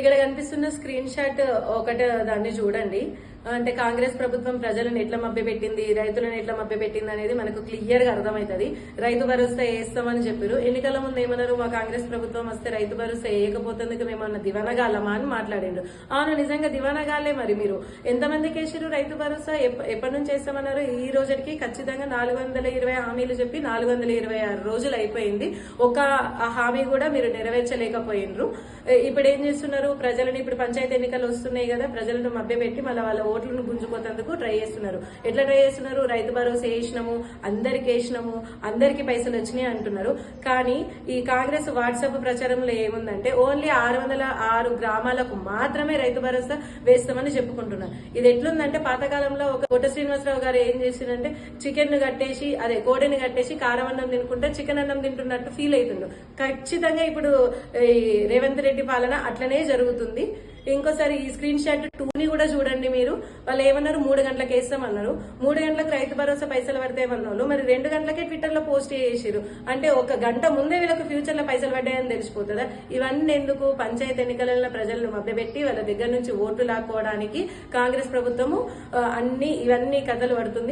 ఇక్కడ కనిపిస్తున్న screen shot ఒకటి దాన్ని చూడండి. అంటే కాంగ్రెస్ ప్రభుత్వం ప్రజలను ఎట్లా మభ్యపెట్టింది, రైతులను ఎట్లా మభ్యపెట్టింది అనేది మనకు క్లియర్ గా అర్థమవుతుంది. రైతు భరోసా వేస్తామని చెప్పారు. ఎన్నికల ముందు ఏమన్నారు, మా కాంగ్రెస్ ప్రభుత్వం వస్తే రైతు భరోసా వేయకపోతేందుకు మేమన్నా దివానగాలమా అని మాట్లాడిండ్రు. అవును, నిజంగా దివానగాలే. మరి మీరు ఎంతమందికి వేసారు రైతు భరోసా? ఎప్పటి నుంచి వేస్తామన్నారు? ఈ రోజుకి ఖచ్చితంగా 420 హామీలు చెప్పి 426 రోజులు అయిపోయింది. ఒక హామీ కూడా మీరు నెరవేర్చలేకపోయినరు. ఇప్పుడు ఏం చేస్తున్నారు? ప్రజలను ఇప్పుడు పంచాయతీ ఎన్నికలు వస్తున్నాయి కదా, ప్రజలను మభ్యపెట్టి మళ్ళీ వాళ్ళ ఓట్లను గుంజుకోతందుకు ట్రై చేస్తున్నారు. ఎట్లా ట్రై చేస్తున్నారు? రైతు భరోసా వేసినాము, అందరికి పైసలు వచ్చినాయి అంటున్నారు. కానీ ఈ కాంగ్రెస్ వాట్సాప్ ప్రచారంలో ఏముందంటే ఓన్లీ 606 గ్రామాలకు మాత్రమే రైతు భరోసా వేస్తామని చెప్పుకుంటున్నారు. ఇది ఎట్లుందంటే పాతకాలంలో ఒక కోట శ్రీనివాసరావు గారు ఏం చేసిందంటే చికెన్ కట్టేసి కోడిని కట్టేసి కారం అన్నం తినుకుంటే చికెన్ అన్నం తింటున్నట్టు ఫీల్ అవుతుండ్రు. ఖచ్చితంగా ఇప్పుడు ఈ రేవంత్ రెడ్డి పాలన అట్లనే జరుగుతుంది. ఇంకోసారి ఈ స్క్రీన్ షాట్ 2ని కూడా చూడండి. మీరు వాళ్ళు ఏమన్నారు? 3 గంటలకు వేస్తామన్నారు. 3 గంటలకు రైతు భరోసా పైసలు పడతాయమన్నారు. మరి 2 గంటలకే ట్విట్టర్ లో పోస్ట్ చేసారు. అంటే 1 గంట ముందే వీళ్ళకి ఫ్యూచర్ లో పైసలు పడ్డాయని తెలిసిపోతుందా? ఇవన్నీ ఎందుకు? పంచాయతీ ఎన్నికలలో ప్రజలను మభ్యపెట్టి వాళ్ళ దగ్గర నుంచి ఓట్లు లాక్కోవడానికి కాంగ్రెస్ ప్రభుత్వము ఇవన్నీ కథలు పడుతుంది.